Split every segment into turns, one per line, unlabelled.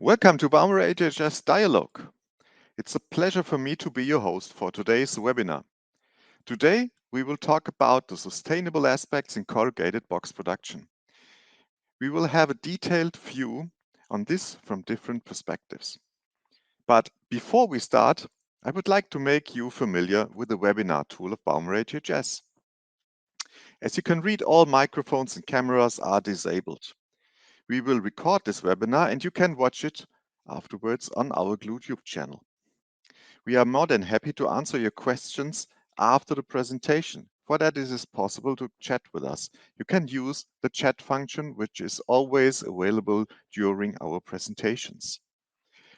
Welcome to Baumer HHS Dialogue. It's a pleasure for me to be your host for today's webinar. Today, we will talk about the sustainable aspects in corrugated box production. We will have a detailed view on this from different perspectives. But before we start, I would like to make you familiar with the webinar tool of Baumer HHS. As you can read, all microphones and cameras are disabled. We will record this webinar and you can watch it afterwards on our GlueTube channel. We are more than happy to answer your questions after the presentation. For that, it is possible to chat with us. You can use the chat function, which is always available during our presentations.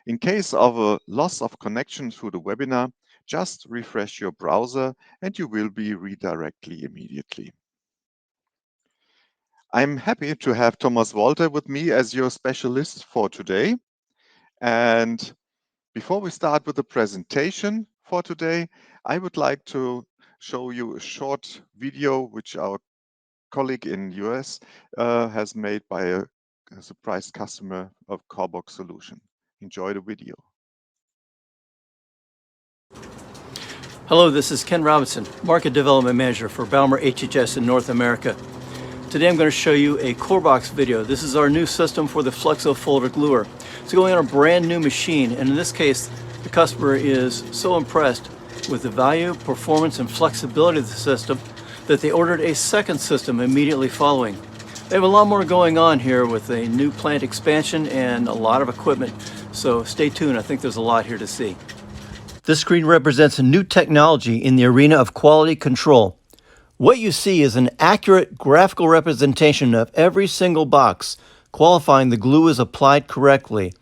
In case of a loss of connection to the webinar, just refresh your browser and you will be redirected immediately. I'm happy to have Thomas Walter with me as your specialist for today. And before we start with the presentation for today, I would like to show you a short video which our colleague in US has made by a surprised customer of CorrBox solution. Enjoy the video.
Hello, this is Ken Robinson, Market Development Manager for Baumer HHS in North America. Today I'm going to show you a CorrBox video. This is our new system for the Flexo Folder Gluer. It's going on a brand new machine, and in this case, the customer is so impressed with the value, performance, and flexibility of the system that they ordered a second system immediately following. They have a lot more going on here with a new plant expansion and a lot of equipment, so stay tuned. I think there's a lot here to see. This screen represents a new technology in the arena of quality control. What you see is an accurate graphical representation of every single box, qualifying the glue is applied correctly.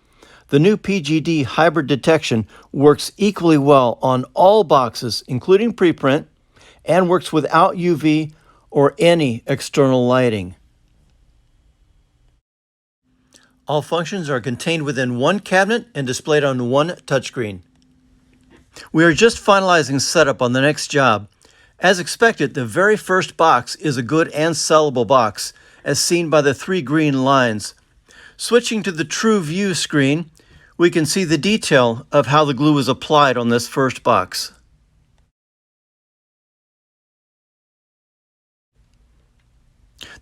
The new PGD hybrid detection works equally well on all boxes, including preprint, and works without UV or any external lighting. All functions are contained within one cabinet and displayed on one touchscreen. We are just finalizing setup on the next job. As expected, the very first box is a good and sellable box, as seen by the three green lines. Switching to the True View screen, we can see the detail of how the glue is applied on this first box.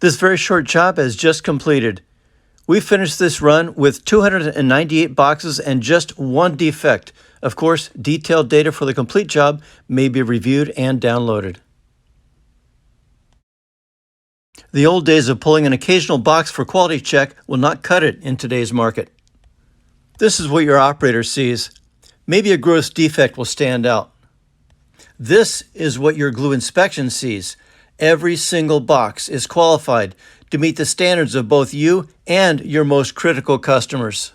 This very short job has just completed. We finished this run with 298 boxes and just one defect. Of course, detailed data for the complete job may be reviewed and downloaded. The old days of pulling an occasional box for quality check will not cut it in today's market. This is what your operator sees. Maybe a gross defect will stand out. This is what your glue inspection sees. Every single box is qualified to meet the standards of both you and your most critical customers.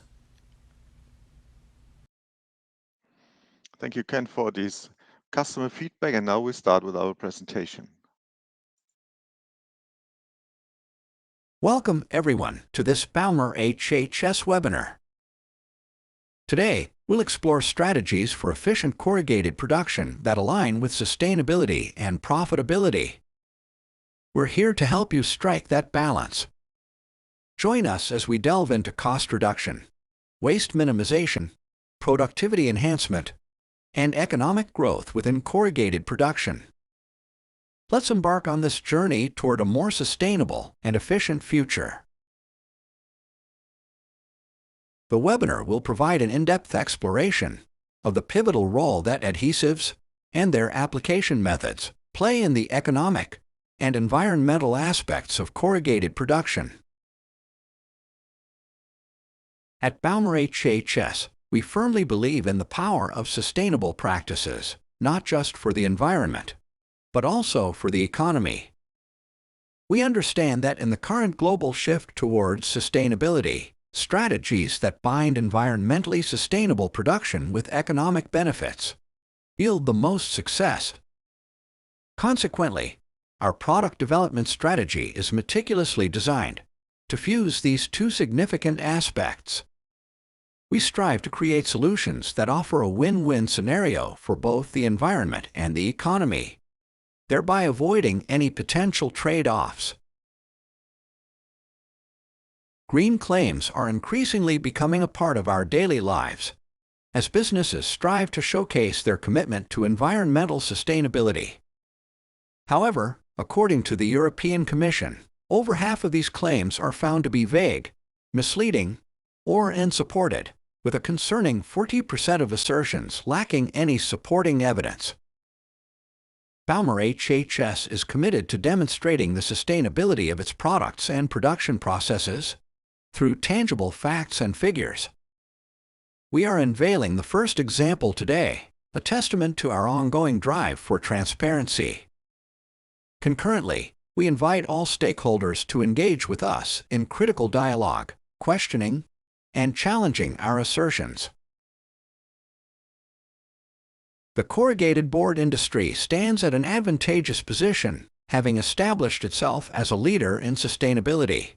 Thank you, Ken, for this customer feedback. And now we start with our presentation.
Welcome, everyone, to this Baumer HHS webinar. Today, we'll explore strategies for efficient corrugated production that align with sustainability and profitability. We're here to help you strike that balance. Join us as we delve into cost reduction, waste minimization, productivity enhancement, and economic growth within corrugated production. Let's embark on this journey toward a more sustainable and efficient future. The webinar will provide an in-depth exploration of the pivotal role that adhesives and their application methods play in the economic and environmental aspects of corrugated production. At Baumer HHS, we firmly believe in the power of sustainable practices, not just for the environment, but also for the economy. We understand that in the current global shift towards sustainability, strategies that bind environmentally sustainable production with economic benefits yield the most success. Consequently, our product development strategy is meticulously designed to fuse these two significant aspects. We strive to create solutions that offer a win-win scenario for both the environment and the economy, thereby avoiding any potential trade-offs. Green claims are increasingly becoming a part of our daily lives, as businesses strive to showcase their commitment to environmental sustainability. However, according to the European Commission, over half of these claims are found to be vague, misleading, or unsupported, with a concerning 40% of assertions lacking any supporting evidence. Baumer HHS is committed to demonstrating the sustainability of its products and production processes through tangible facts and figures. We are unveiling the first example today, a testament to our ongoing drive for transparency. Concurrently, we invite all stakeholders to engage with us in critical dialogue, questioning, and challenging our assertions. The corrugated board industry stands at an advantageous position, having established itself as a leader in sustainability.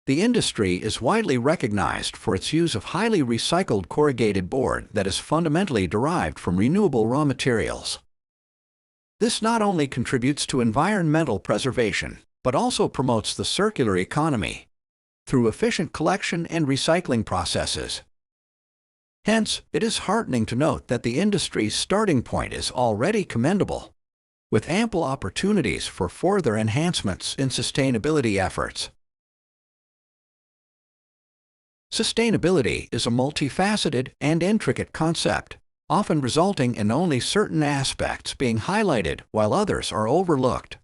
The industry is widely recognized for its use of highly recycled corrugated board that is fundamentally derived from renewable raw materials. This not only contributes to environmental preservation, but also promotes the circular economy through efficient collection and recycling processes. Hence, it is heartening to note that the industry's starting point is already commendable, with ample opportunities for further enhancements in sustainability efforts. Sustainability is a multifaceted and intricate concept, often resulting in only certain aspects being highlighted while others are overlooked.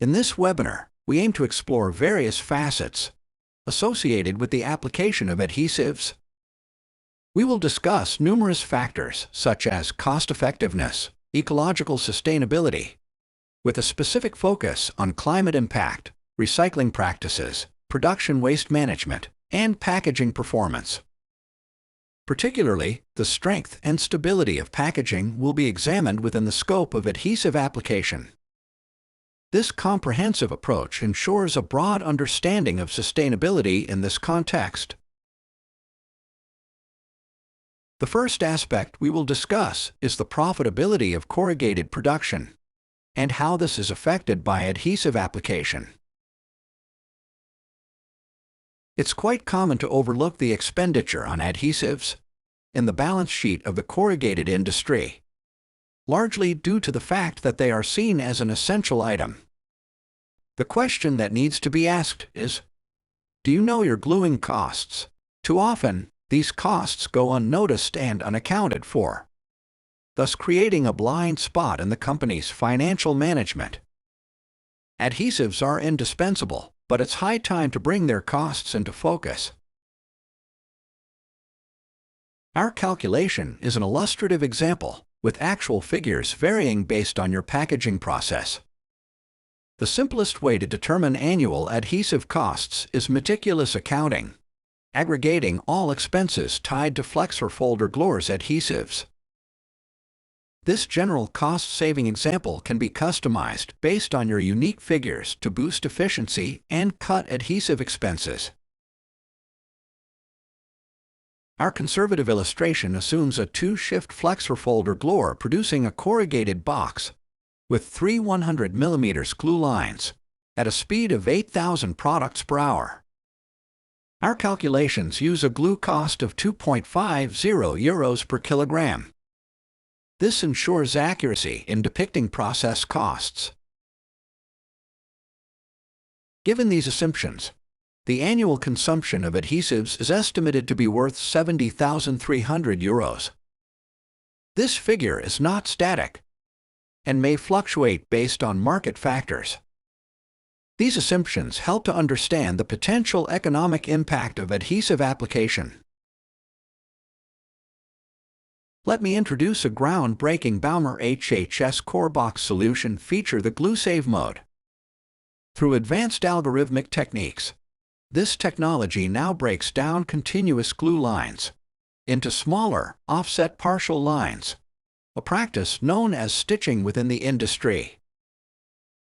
In this webinar, we aim to explore various facets associated with the application of adhesives. We will discuss numerous factors such as cost-effectiveness, ecological sustainability, with a specific focus on climate impact, recycling practices, production waste management, and packaging performance. Particularly, the strength and stability of packaging will be examined within the scope of adhesive application. This comprehensive approach ensures a broad understanding of sustainability in this context. The first aspect we will discuss is the profitability of corrugated production and how this is affected by adhesive application. It's quite common to overlook the expenditure on adhesives in the balance sheet of the corrugated industry, largely due to the fact that they are seen as an essential item. The question that needs to be asked is, do you know your gluing costs? Too often, these costs go unnoticed and unaccounted for, thus creating a blind spot in the company's financial management. Adhesives are indispensable, but it's high time to bring their costs into focus. Our calculation is an illustrative example, with actual figures varying based on your packaging process. The simplest way to determine annual adhesive costs is meticulous accounting, aggregating all expenses tied to flex or folder gluers adhesives. This general cost-saving example can be customized based on your unique figures to boost efficiency and cut adhesive expenses. Our conservative illustration assumes a 2-shift flex or folder gluer producing a corrugated box with 3 100 mm glue lines at a speed of 8,000 products per hour. Our calculations use a glue cost of 2.50 euros per kilogram. This ensures accuracy in depicting process costs. Given these assumptions, the annual consumption of adhesives is estimated to be worth 70,300 euros. This figure is not static and may fluctuate based on market factors. These assumptions help to understand the potential economic impact of adhesive application. Let me introduce a groundbreaking Baumer HHS CorrBox solution feature, the GlueSave mode. Through advanced algorithmic techniques, this technology now breaks down continuous glue lines into smaller, offset partial lines, a practice known as stitching within the industry.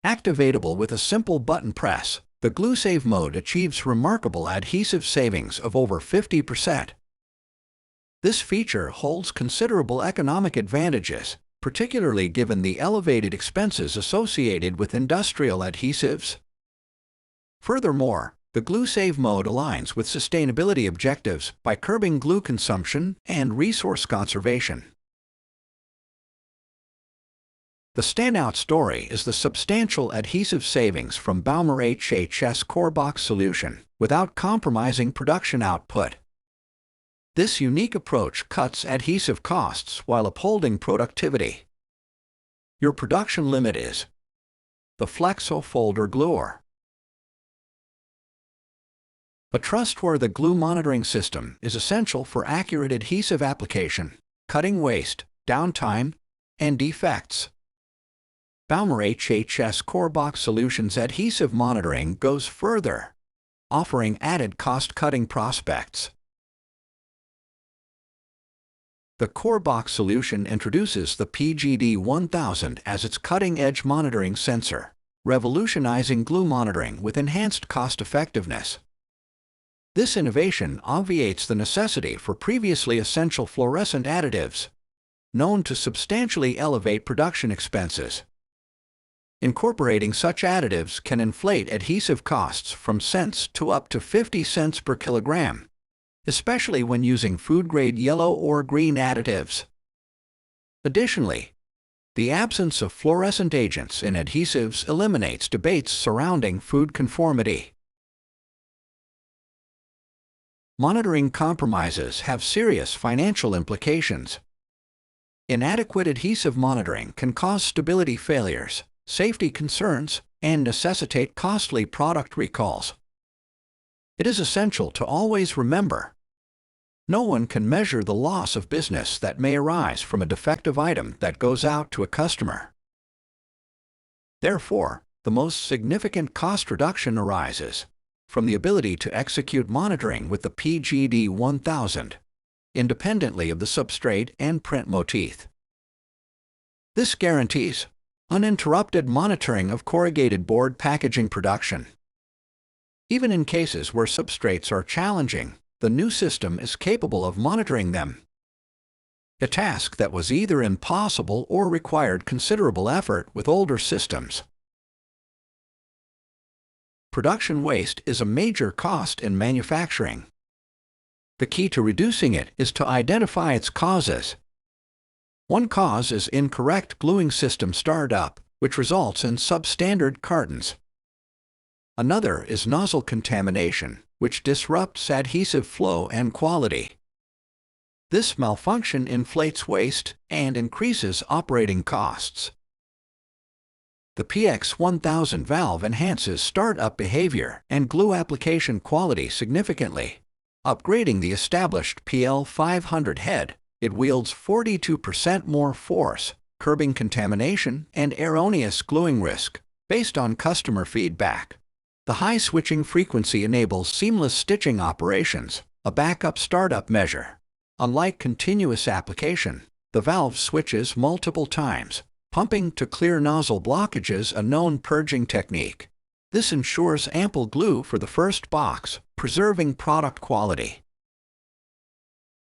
Activatable with a simple button press, the GlueSave mode achieves remarkable adhesive savings of over 50%. This feature holds considerable economic advantages, particularly given the elevated expenses associated with industrial adhesives. Furthermore, The glue save mode aligns with sustainability objectives by curbing glue consumption and resource conservation. The standout story is the substantial adhesive savings from Baumer HHS CorrBox solution without compromising production output. This unique approach cuts adhesive costs while upholding productivity. Your production limit is the Flexo Folder Gluer. A trustworthy glue monitoring system is essential for accurate adhesive application, cutting waste, downtime, and defects. Baumer HHS CorrBox Solutions adhesive monitoring goes further, offering added cost-cutting prospects. The CorrBox solution introduces the PGD1000 as its cutting-edge monitoring sensor, revolutionizing glue monitoring with enhanced cost-effectiveness. This innovation obviates the necessity for previously essential fluorescent additives, known to substantially elevate production expenses. Incorporating such additives can inflate adhesive costs from cents to up to 50 cents per kilogram, especially when using food-grade yellow or green additives. Additionally, the absence of fluorescent agents in adhesives eliminates debates surrounding food conformity. Monitoring compromises have serious financial implications. Inadequate adhesive monitoring can cause stability failures, safety concerns, and necessitate costly product recalls. It is essential to always remember, no one can measure the loss of business that may arise from a defective item that goes out to a customer. Therefore, the most significant cost reduction arises from the ability to execute monitoring with the PGD1000, independently of the substrate and print motif. This guarantees uninterrupted monitoring of corrugated board packaging production. Even in cases where substrates are challenging, the new system is capable of monitoring them. A task that was either impossible or required considerable effort with older systems. Production waste is a major cost in manufacturing. The key to reducing it is to identify its causes. One cause is incorrect gluing system startup, which results in substandard cartons. Another is nozzle contamination, which disrupts adhesive flow and quality. This malfunction inflates waste and increases operating costs. The PX1000 valve enhances startup behavior and glue application quality significantly. Upgrading the established PL500 head, it wields 42% more force, curbing contamination and erroneous gluing risk based on customer feedback. The high switching frequency enables seamless stitching operations, a backup startup measure. Unlike continuous application, the valve switches multiple times, pumping to clear nozzle blockages, a known purging technique. This ensures ample glue for the first box, preserving product quality.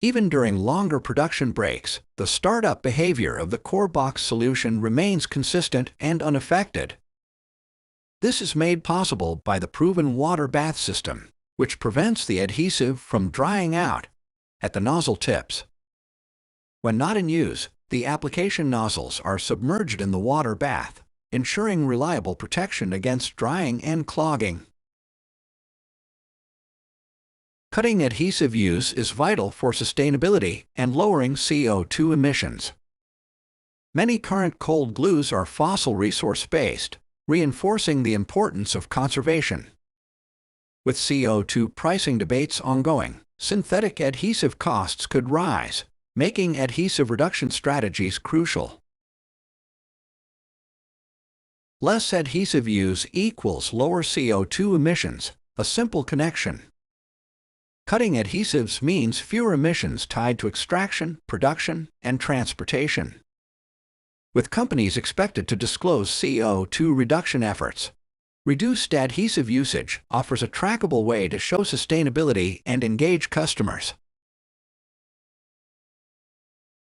Even during longer production breaks, the startup behavior of the CorrBox solution remains consistent and unaffected. This is made possible by the proven water bath system, which prevents the adhesive from drying out at the nozzle tips. When not in use, the application nozzles are submerged in the water bath, ensuring reliable protection against drying and clogging. Cutting adhesive use is vital for sustainability and lowering CO2 emissions. Many current cold glues are fossil resource-based, reinforcing the importance of conservation. With CO2 pricing debates ongoing, synthetic adhesive costs could rise, making adhesive reduction strategies crucial. Less adhesive use equals lower CO2 emissions, a simple connection. Cutting adhesives means fewer emissions tied to extraction, production, and transportation. With companies expected to disclose CO2 reduction efforts, reduced adhesive usage offers a trackable way to show sustainability and engage customers.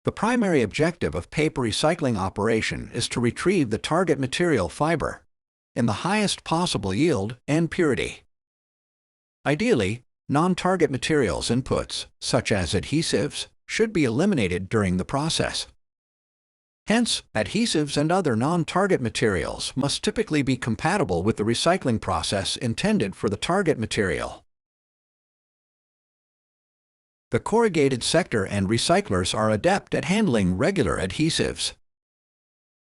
The primary objective of paper recycling operation is to retrieve the target material fiber in the highest possible yield and purity. Ideally, non-target materials inputs, such as adhesives, should be eliminated during the process. Hence, adhesives and other non-target materials must typically be compatible with the recycling process intended for the target material. The corrugated sector and recyclers are adept at handling regular adhesives.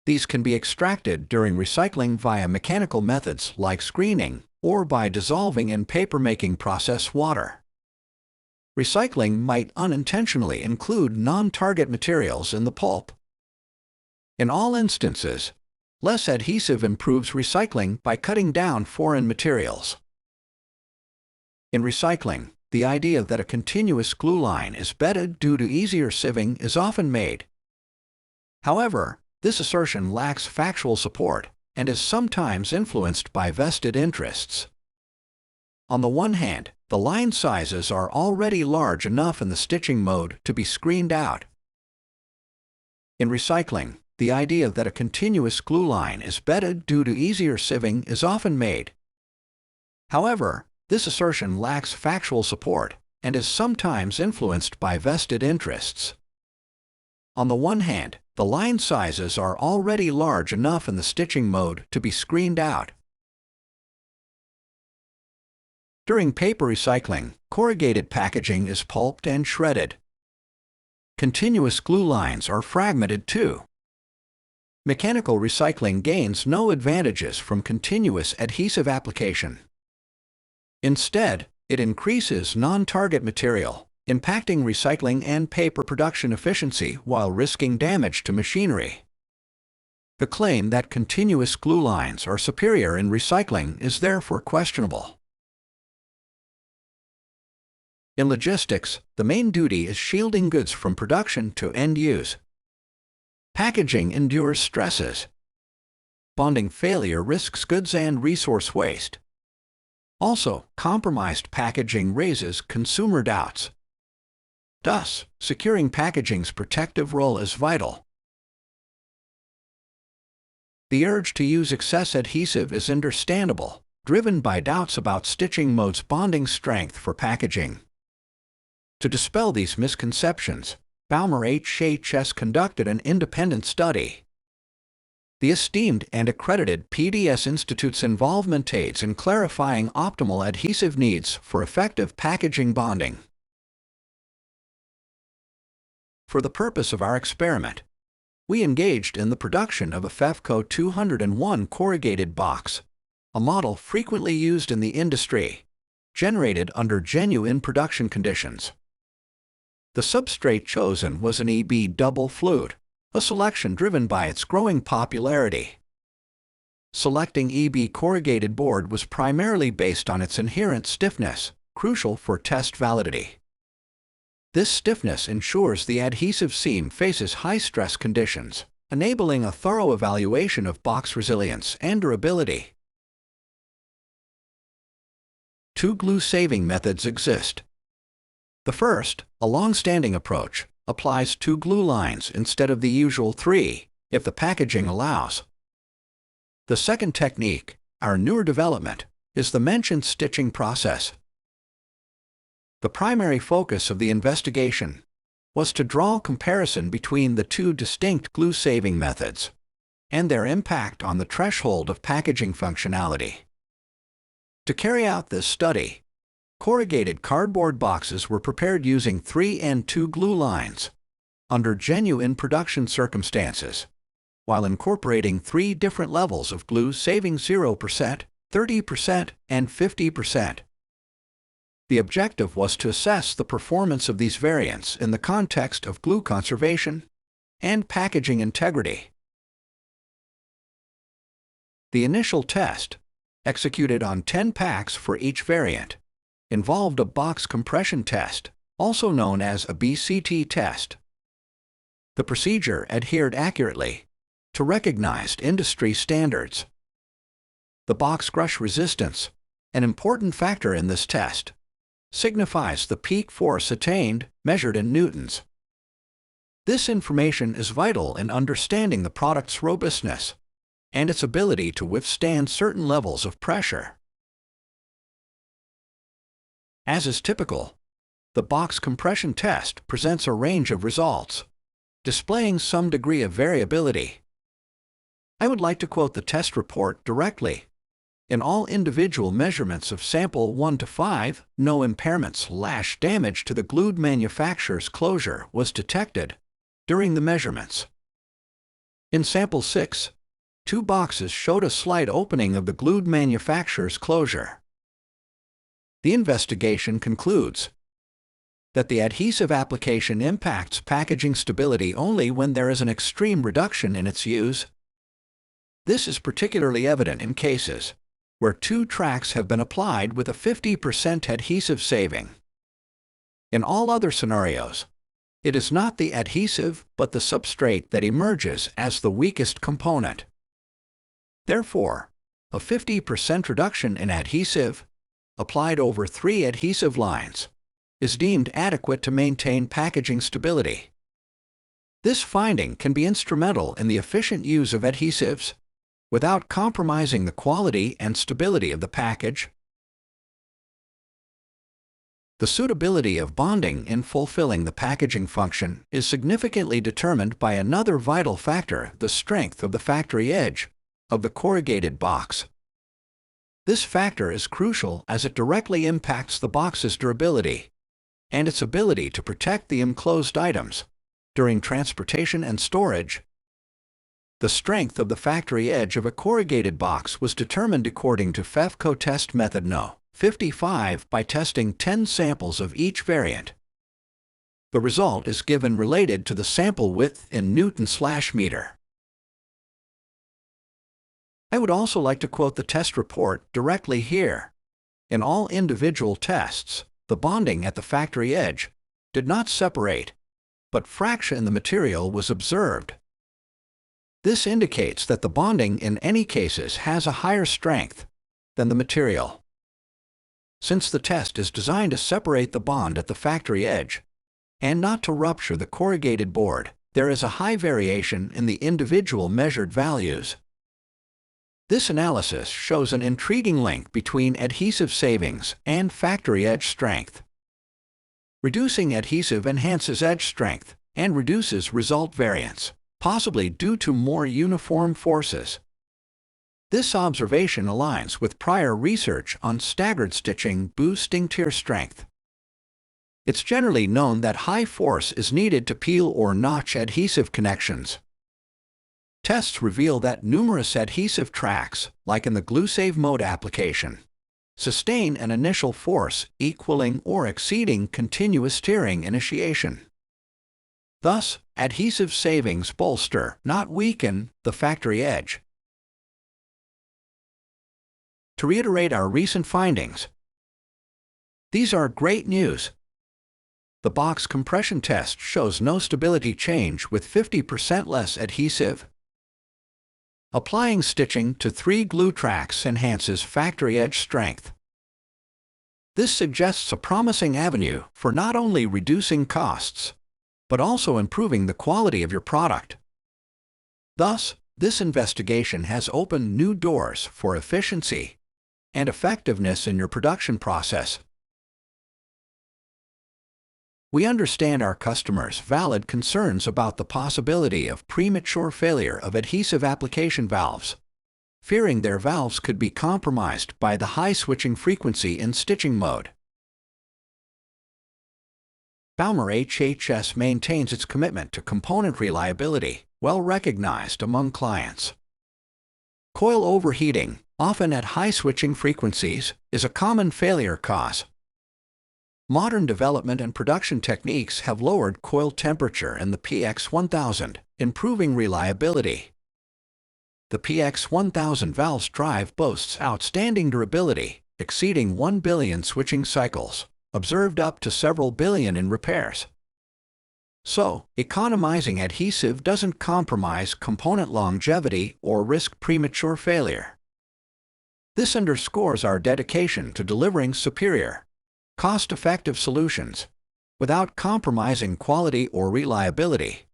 These can be extracted during recycling via mechanical methods like screening or by dissolving in paper-making process water. Recycling might unintentionally include non-target materials in the pulp. In all instances, less adhesive improves recycling by cutting down foreign materials. In recycling, the idea that a continuous glue line is bedded due to easier sieving is often made. However, this assertion lacks factual support and is sometimes influenced by vested interests. On the one hand, the line sizes are already large enough in the stitching mode to be screened out. In recycling, the idea that a continuous glue line is bedded due to easier sieving is often made. However, this assertion lacks factual support and is sometimes influenced by vested interests. On the one hand, the line sizes are already large enough in the stitching mode to be screened out. During paper recycling, corrugated packaging is pulped and shredded. Continuous glue lines are fragmented too. Mechanical recycling gains no advantages from continuous adhesive application. Instead, it increases non-target material, impacting recycling and paper production efficiency while risking damage to machinery. The claim that continuous glue lines are superior in recycling is therefore questionable. In logistics, the main duty is shielding goods from production to end use. Packaging endures stresses. Bonding failure risks goods and resource waste. Also, compromised packaging raises consumer doubts. Thus, securing packaging's protective role is vital. The urge to use excess adhesive is understandable, driven by doubts about stitching mode's bonding strength for packaging. To dispel these misconceptions, Baumer HHS conducted an independent study. The esteemed and accredited PDS Institute's involvement aids in clarifying optimal adhesive needs for effective packaging bonding. For the purpose of our experiment, we engaged in the production of a FEFCO 201 corrugated box, a model frequently used in the industry, generated under genuine production conditions. The substrate chosen was an EB double flute, a selection driven by its growing popularity. Selecting EB corrugated board was primarily based on its inherent stiffness, crucial for test validity. This stiffness ensures the adhesive seam faces high-stress conditions, enabling a thorough evaluation of box resilience and durability. Two glue-saving methods exist. The first, a long-standing approach, applies 2 glue lines instead of the usual 3, if the packaging allows. The second technique, our newer development, is the mentioned stitching process. The primary focus of the investigation was to draw a comparison between the two distinct glue-saving methods and their impact on the threshold of packaging functionality. To carry out this study, corrugated cardboard boxes were prepared using 3 and 2 glue lines under genuine production circumstances, while incorporating 3 different levels of glue saving 0%, 30%, and 50%. The objective was to assess the performance of these variants in the context of glue conservation and packaging integrity. The initial test, executed on 10 packs for each variant, involved a box compression test, also known as a BCT test. The procedure adhered accurately to recognized industry standards. The box crush resistance, an important factor in this test, signifies the peak force attained, measured in newtons. This information is vital in understanding the product's robustness and its ability to withstand certain levels of pressure. As is typical, the box compression test presents a range of results, displaying some degree of variability. I would like to quote the test report directly. In all individual measurements of sample 1 to 5, no impairment/damage to the glued manufacturer's closure was detected during the measurements. In sample 6, 2 boxes showed a slight opening of the glued manufacturer's closure. The investigation concludes that the adhesive application impacts packaging stability only when there is an extreme reduction in its use. This is particularly evident in cases where 2 tracks have been applied with a 50% adhesive saving. In all other scenarios, it is not the adhesive but the substrate that emerges as the weakest component. Therefore, a 50% reduction in adhesive, applied over 3 adhesive lines, is deemed adequate to maintain packaging stability. This finding can be instrumental in the efficient use of adhesives without compromising the quality and stability of the package. The suitability of bonding in fulfilling the packaging function is significantly determined by another vital factor, the strength of the factory edge of the corrugated box. This factor is crucial as it directly impacts the box's durability and its ability to protect the enclosed items during transportation and storage. The strength of the factory edge of a corrugated box was determined according to FEFCO test method No. 55 by testing 10 samples of each variant. The result is given related to the sample width in Newton/meter. I would also like to quote the test report directly here. In all individual tests, the bonding at the factory edge did not separate, but fraction in the material was observed. This indicates that the bonding in any cases has a higher strength than the material. Since the test is designed to separate the bond at the factory edge and not to rupture the corrugated board, there is a high variation in the individual measured values. This analysis shows an intriguing link between adhesive savings and factory edge strength. Reducing adhesive enhances edge strength and reduces result variance, possibly due to more uniform forces. This observation aligns with prior research on staggered stitching boosting tear strength. It's generally known that high force is needed to peel or notch adhesive connections. Tests reveal that numerous adhesive tracks, like in the GlueSave mode application, sustain an initial force equaling or exceeding continuous tearing initiation. Thus, adhesive savings bolster, not weaken, the factory edge. To reiterate our recent findings, these are great news. The box compression test shows no stability change with 50% less adhesive. Applying stitching to 3 glue tracks enhances factory edge strength. This suggests a promising avenue for not only reducing costs, but also improving the quality of your product. Thus, this investigation has opened new doors for efficiency and effectiveness in your production process. We understand our customers' valid concerns about the possibility of premature failure of adhesive application valves, fearing their valves could be compromised by the high switching frequency in stitching mode. Baumer HHS maintains its commitment to component reliability, well recognized among clients. Coil overheating, often at high switching frequencies, is a common failure cause. Modern development and production techniques have lowered coil temperature in the PX1000, improving reliability. The PX1000 valve's drive boasts outstanding durability, exceeding 1 billion switching cycles, observed up to several billion in repairs. So, economizing adhesive doesn't compromise component longevity or risk premature failure. This underscores our dedication to delivering superior, cost-effective solutions without compromising quality or reliability.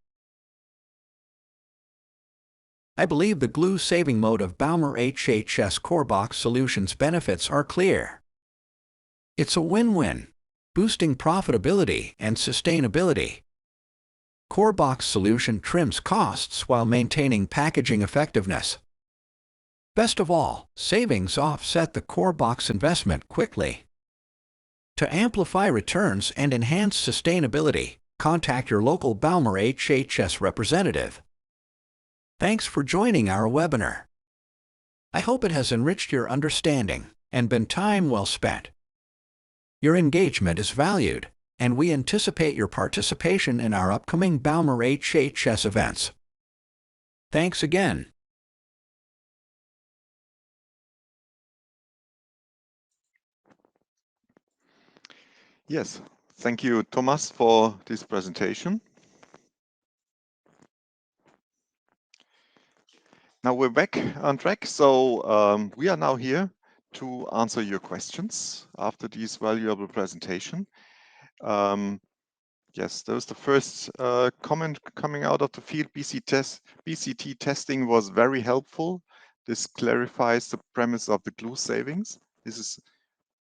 I believe the glue-saving mode of Baumer HHS CorrBox solutions benefits are clear. It's a win-win, boosting profitability and sustainability. CorrBox solution trims costs while maintaining packaging effectiveness. Best of all, savings offset the CorrBox investment quickly. To amplify returns and enhance sustainability, contact your local Baumer HHS representative. Thanks for joining our webinar. I hope it has enriched your understanding and been time well spent. Your engagement is valued, and we anticipate your participation in our upcoming Baumer HHS events. Thanks again.
Yes, thank you, Thomas, for this presentation. Now we're back on track, so we are now here to answer your questions after this valuable presentation. Yes, that was the first comment coming out of the field. BCT testing was very helpful. This clarifies the premise of the glue savings. This is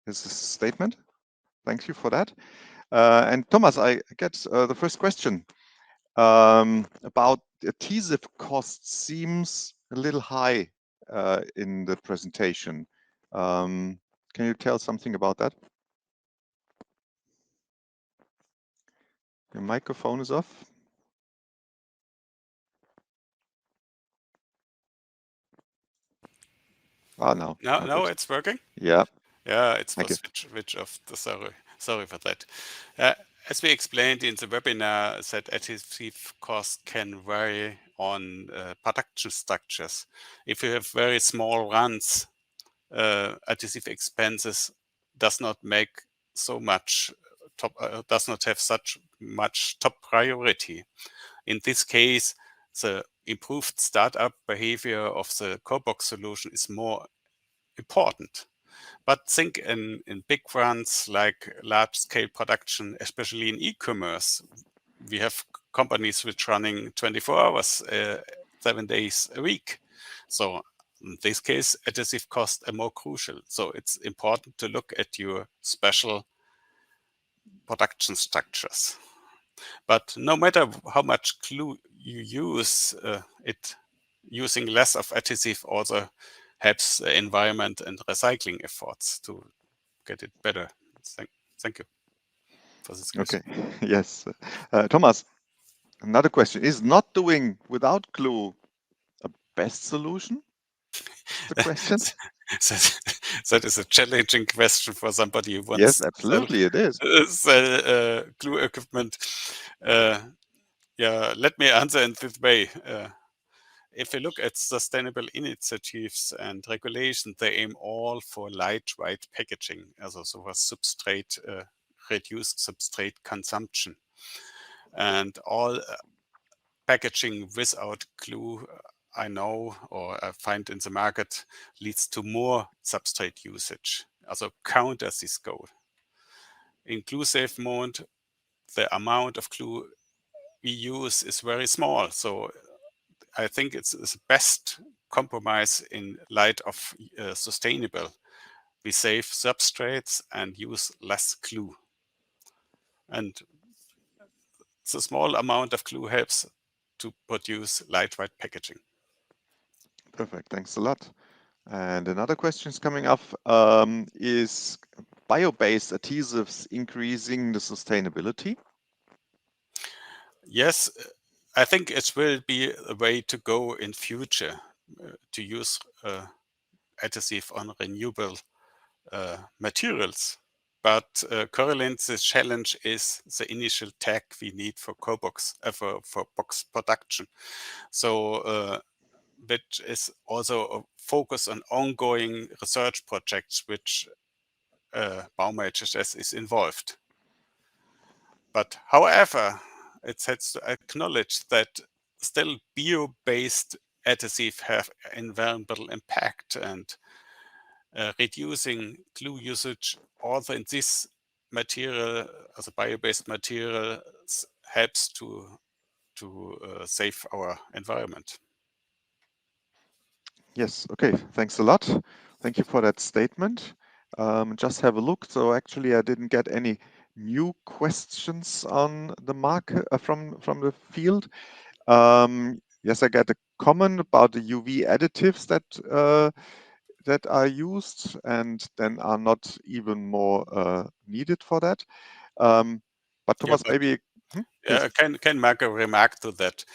a statement. Thank you for that. And Thomas, I get the first question about adhesive costs seems a little high in the presentation. Can you tell something about that? Your microphone is off. Ah, no.
Now it's working.
Yeah.
Yeah, it's for
Thank you.
switch off the sorry for that. As we explained in the webinar, that adhesive cost can vary on production structures. If you have very small runs, adhesive expenses does not make so much does not have such much top priority. In this case, the improved startup behavior of the CorrBox solution is more important. But think in big runs like large-scale production, especially in e-commerce. We have companies which running 24 hours, 7 days a week. So in this case, adhesive costs are more crucial. So it's important to look at your special production structures. But no matter how much glue you use, using less of adhesive also helps the environment and recycling efforts to get it better. Thank you for this question.
Okay. Yes. Thomas, another question. Is not doing without glue a best solution? Is the question?
That is a challenging question for somebody who wants
Yes, absolutely it is.
sell glue equipment. Yeah, let me answer in this way. If you look at sustainable initiatives and regulation, they aim all for lightweight packaging, also so for substrate, reduced substrate consumption. And all packaging without glue, I know or I find in the market, leads to more substrate usage, also counters this goal. In glue-safe mode, the amount of glue we use is very small, so I think it's the best compromise in light of sustainable. We save substrates and use less glue. And the small amount of glue helps to produce lightweight packaging.
Perfect. Thanks a lot. And another question is coming up. Is bio-based adhesives increasing the sustainability?
Yes, I think it will be a way to go in future to use adhesive on renewable materials. But currently the challenge is the initial tech we need for CorrBox, for box production. So which is also a focus on ongoing research projects which Baumer HHS is involved. But however, it has to acknowledge that still bio-based adhesive have environmental impact, and reducing glue usage also in this material, as a bio-based material, helps to save our environment.
Yes, okay, thanks a lot. Thank you for that statement. just have a look. So actually, I didn't get any new questions on the market from the field. Yes, I get a comment about the UV additives that are used and then are not even more needed for that. But
Yeah,
Thomas, maybe please.
I can make a remark to that.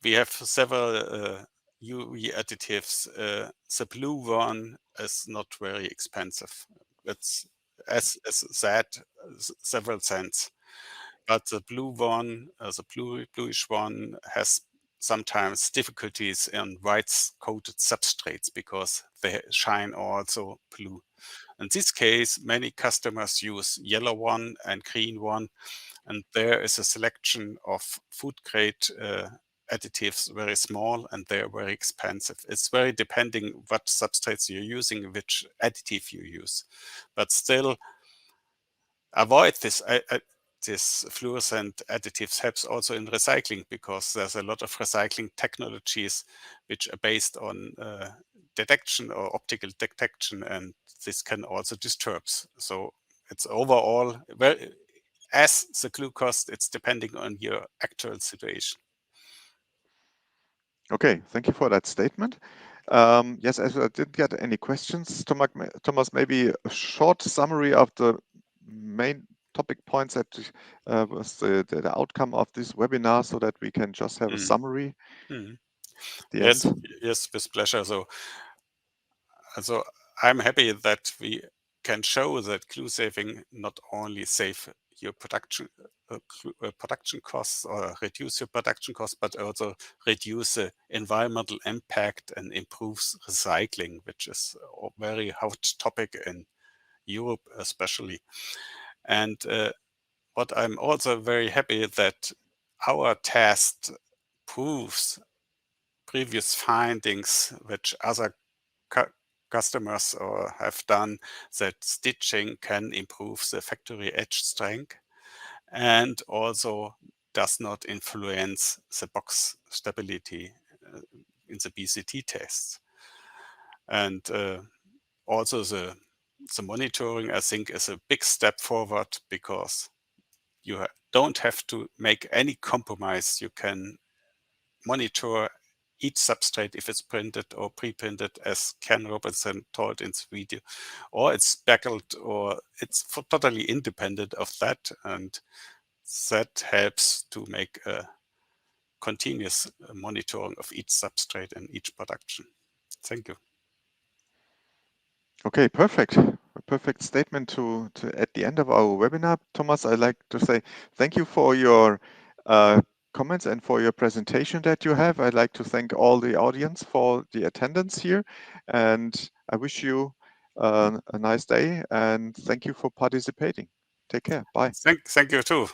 We have several UV additives. The blue one is not very expensive. It's as said, several cents. But the blue one, the bluish one, has sometimes difficulties in white-coated substrates because they shine also blue. In this case, many customers use yellow one and green one, and there is a selection of food-grade additives, very small, and they're very expensive. It's very depending what substrates you're using, which additive you use. But still, avoid this fluorescent additives helps also in recycling, because there's a lot of recycling technologies which are based on detection or optical detection, and this can also disturb. So it's overall, as the glue cost, it's depending on your actual situation.
Okay, thank you for that statement. Yes, as I didn't get any questions, Thomas, maybe a short summary of the main topic points that was the outcome of this webinar, so that we can just have a summary at the
Yes,
end.
yes, with pleasure. So I'm happy that we can show that glue saving not only save your production costs or reduce your production costs, but also reduce the environmental impact and improves recycling, which is a very hot topic in Europe especially. And what I'm also very happy that our test proves previous findings which other customers have done, that stitching can improve the factory edge strength and also does not influence the box stability in the BCT tests. And also the monitoring, I think, is a big step forward, because you don't have to make any compromise. You can monitor each substrate if it's printed or pre-printed, as Ken Robinson told in the video, or it's speckled, or it's totally independent of that. And that helps to make a continuous monitoring of each substrate and each production. Thank you.
Okay, perfect. A perfect statement to at the end of our webinar. Thomas, I'd like to say thank you for your comments and for your presentation that you have. I'd like to thank all the audience for the attendance here, and I wish you a nice day, and thank you for participating. Take care. Bye.
Thank you too.